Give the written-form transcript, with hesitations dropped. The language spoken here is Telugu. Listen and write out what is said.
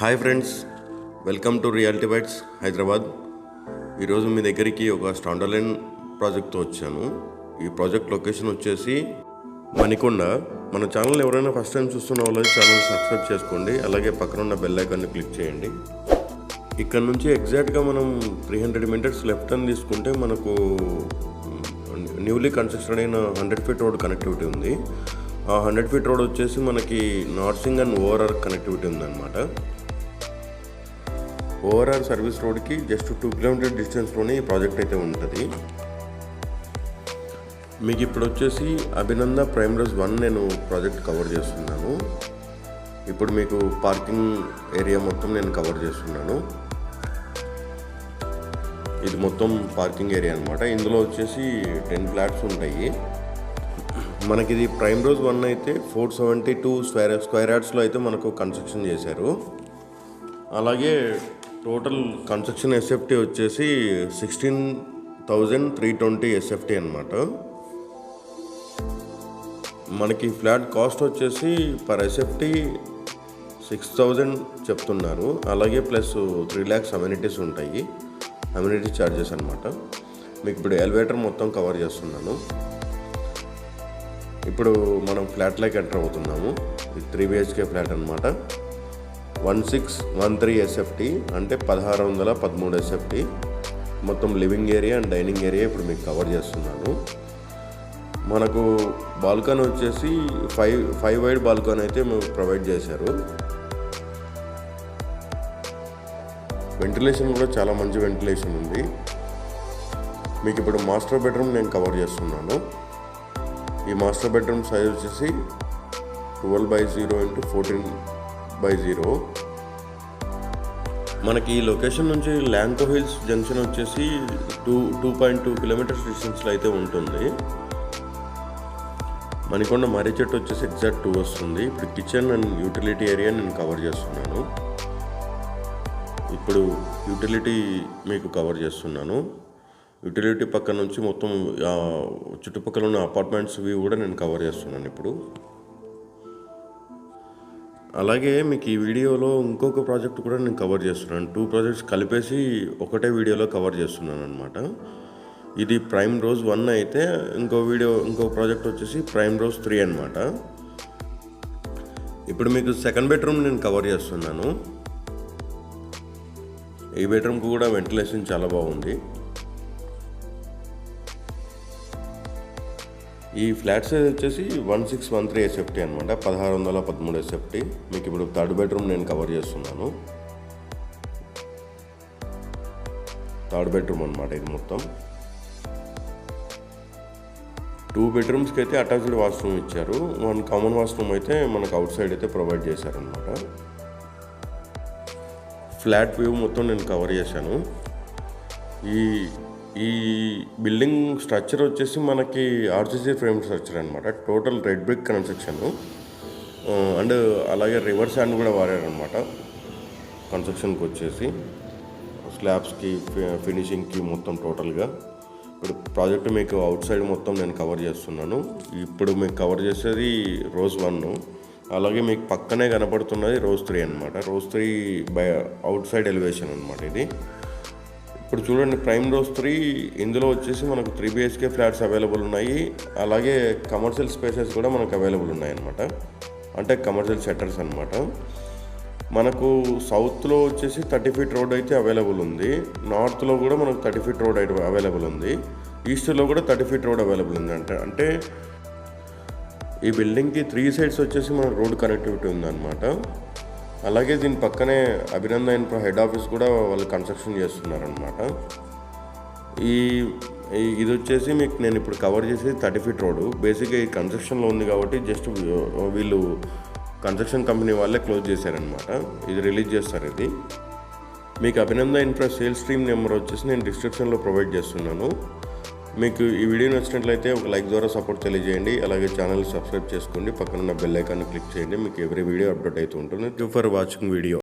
Hi friends, welcome to Reality Bites Hyderabad. ఈరోజు మీ దగ్గరికి ఒక స్టాండర్లైన్ ప్రాజెక్ట్తో వచ్చాను. ఈ ప్రాజెక్ట్ లొకేషన్ వచ్చేసి మణికొండ. మన ఛానల్ ఎవరైనా ఫస్ట్ టైం చూస్తున్న వాళ్ళు ఛానల్ సబ్స్క్రైబ్ చేసుకోండి, అలాగే పక్కన ఉన్న బెల్ ఐకాన్ని క్లిక్ చేయండి. ఇక్కడ నుంచి ఎగ్జాక్ట్గా మనం 300 మీటర్స్ లెఫ్ట్ అని తీసుకుంటే మనకు న్యూలీ కన్స్ట్రక్షన్ అయిన 100 ఫీట్ రోడ్ కనెక్టివిటీ ఉంది. ఆ 100 ఫీట్ రోడ్ వచ్చేసి మనకి నార్సింగ్ అండ్ ఓఆర్ఆర్ కనెక్టివిటీ ఉందన్నమాట. ఓఆర్ఆర్ సర్వీస్ రోడ్కి జస్ట్ 2 కిలోమీటర్ డిస్టెన్స్లోనే ఈ ప్రాజెక్ట్ అయితే ఉంటుంది. మీకు ఇప్పుడు వచ్చేసి అభినంద ప్రైమ్ రోజ్ 1 నేను ప్రాజెక్ట్ కవర్ చేస్తున్నాను. ఇప్పుడు మీకు పార్కింగ్ ఏరియా మొత్తం నేను కవర్ చేస్తున్నాను. ఇది మొత్తం పార్కింగ్ ఏరియా అనమాట. ఇందులో వచ్చేసి 10 ఫ్లాట్స్ ఉంటాయి. మనకి ఇది ప్రైమ్ రోజ్ 1 అయితే 472 స్క్వేర్ యార్డ్స్లో అయితే మనకు కన్స్ట్రక్షన్ చేశారు. అలాగే టోటల్ కన్స్ట్రక్షన్ ఎస్ఎఫ్టీ వచ్చేసి 16,320 ఎస్ఎఫ్టీ అనమాట. మనకి ఫ్లాట్ కాస్ట్ వచ్చేసి పర్ ఎస్ఎఫ్టీ 6,000 చెప్తున్నారు. అలాగే ప్లస్ 3 lakhs అమ్యూనిటీస్ ఉంటాయి, అమ్యూనిటీ ఛార్జెస్ అనమాట. మీకు ఇప్పుడు ఎలివేటర్ మొత్తం కవర్ చేస్తున్నాను. ఇప్పుడు మనం ఫ్లాట్లోకి ఎంటర్ అవుతున్నాము. ఇది 3 BHK ఫ్లాట్ అనమాట. 1613 ఎస్ఎఫ్టీ అంటే 1613 ఎస్ఎఫ్టీ. మొత్తం living area and dining area ఇప్పుడు మీకు కవర్ చేస్తున్నాను. మనకు బాల్కనీ వచ్చేసి 5 వైడ్ బాల్కనీ అయితే మేము ప్రొవైడ్ చేశారు. వెంటిలేషన్ కూడా చాలా మంచి వెంటిలేషన్ ఉంది. మీకు ఇప్పుడు మాస్టర్ బెడ్రూమ్ నేను కవర్ చేస్తున్నాను. ఈ మాస్టర్ బెడ్రూమ్ సైజ్ వచ్చేసి 12/0 x 14/0. మనకి ఈ లొకేషన్ నుంచి ల్యాంకో హిల్స్ జంక్షన్ వచ్చేసి 2.2 కిలోమీటర్స్ డిస్టెన్స్లో అయితే ఉంటుంది. మణికొండ మర్రి చెట్టు వచ్చేసి ఎగ్జాక్ట్ 2 వస్తుంది. ఇప్పుడు కిచెన్ అండ్ యూటిలిటీ ఏరియా నేను కవర్ చేస్తున్నాను. ఇప్పుడు యూటిలిటీ మీకు కవర్ చేస్తున్నాను. యూటిలిటీ పక్క నుంచి మొత్తం చుట్టుపక్కల ఉన్న అపార్ట్మెంట్స్ వ్యూ కూడా నేను కవర్ చేస్తున్నాను ఇప్పుడు. అలాగే మీకు ఈ వీడియోలో ఇంకొక ప్రాజెక్ట్ కూడా నేను కవర్ చేస్తున్నాను. 2 ప్రాజెక్ట్స్ కలిపేసి ఒకటే వీడియోలో కవర్ చేస్తున్నాను అనమాట. ఇది ప్రైమ్ రోజ్ 1 అయితే ఇంకో ప్రాజెక్ట్ వచ్చేసి ప్రైమ్ రోజ్ 3 అనమాట. ఇప్పుడు మీకు సెకండ్ బెడ్రూమ్ నేను కవర్ చేస్తున్నాను. ఈ బెడ్రూమ్కి కూడా వెంటిలేషన్ చాలా బాగుంది. ఈ ఫ్లాట్ సైజ్ వచ్చేసి 1613 ఎస్ఎఫ్టీ అనమాట, 1613 ఎస్ఎఫ్టీ. మీకు ఇప్పుడు థర్డ్ బెడ్రూమ్ నేను కవర్ చేస్తున్నాను. థర్డ్ బెడ్రూమ్ అనమాట ఇది మొత్తం. 2 బెడ్రూమ్స్కి అయితే అటాచ్డ్ వాష్రూమ్ ఇచ్చారు. 1 కామన్ వాష్రూమ్ అయితే మనకు అవుట్ సైడ్ అయితే ప్రొవైడ్ చేశారనమాట. ఫ్లాట్ వ్యూ మొత్తం నేను కవర్ చేశాను. ఈ బిల్డింగ్ స్ట్రక్చర్ వచ్చేసి మనకి ఆర్సీసీ ఫ్రేమ్ స్ట్రక్చర్ అనమాట. Total red brick construction and అలాగే రివర్ శాండ్ కూడా వాడారనమాట కన్స్ట్రక్షన్కి వచ్చేసి. స్లాబ్స్కి ఫినిషింగ్కి మొత్తం టోటల్గా. ఇప్పుడు ప్రాజెక్ట్ మీకు అవుట్ సైడ్ మొత్తం నేను కవర్ చేస్తున్నాను. ఇప్పుడు మీకు కవర్ చేసేది రోజ్ 1. అలాగే మీకు పక్కనే కనపడుతున్నది రోజ్ 3 అనమాట. Rose 3 by out side elevation అనమాట ఇది. ఇప్పుడు చూడండి, ప్రైమ్ రోజ్ 3 ఇందులో వచ్చేసి మనకు 3 BHK ఫ్లాట్స్ అవైలబుల్ ఉన్నాయి. అలాగే కమర్షియల్ స్పేసెస్ కూడా మనకు అవైలబుల్ ఉన్నాయి అనమాట. అంటే కమర్షియల్ సెటర్స్ అనమాట. మనకు సౌత్లో వచ్చేసి 30 ఫీట్ రోడ్ అయితే అవైలబుల్ ఉంది. నార్త్లో కూడా మనకు 30 ఫీట్ రోడ్ అవైలబుల్ ఉంది. ఈస్ట్లో కూడా 30 ఫీట్ రోడ్ అవైలబుల్ ఉంది. అంటే ఈ బిల్డింగ్కి 3 సైడ్స్ వచ్చేసి మనకు రోడ్ కనెక్టివిటీ ఉందన్నమాట. అలాగే దీని పక్కనే అభినంద ఇన్ఫ్రా హెడ్ ఆఫీస్ కూడా వాళ్ళు కన్స్ట్రక్షన్ చేస్తున్నారనమాట. ఇది వచ్చేసి మీకు నేను ఇప్పుడు కవర్ చేసేది 30 ఫీట్ రోడ్. బేసిక్గా ఈ కన్స్ట్రక్షన్లో ఉంది కాబట్టి జస్ట్ వీళ్ళు కన్స్ట్రక్షన్ కంపెనీ వాళ్ళే క్లోజ్ చేశారనమాట. ఇది రిలీజ్ చేస్తారు. ఇది మీకు అభినంద ఇన్ఫ్రా సేల్స్ టీమ్ నెంబర్ వచ్చేసి నేను డిస్క్రిప్షన్లో ప్రొవైడ్ చేస్తున్నాను. మీకు ఈ వీడియో నచ్చినట్లయితే ఒక లైక్ ద్వారా సపోర్ట్ తెలియజేయండి. అలాగే ఛానల్ సబ్స్క్రైబ్ చేసుకోండి, పక్కన ఉన్న బెల్ ఐకాన్ని క్లిక్ చేయండి. మీకు ఎవ్రీ వీడియో అప్డేట్ అవుతూ ఉంటుంది. Thank you for watching video.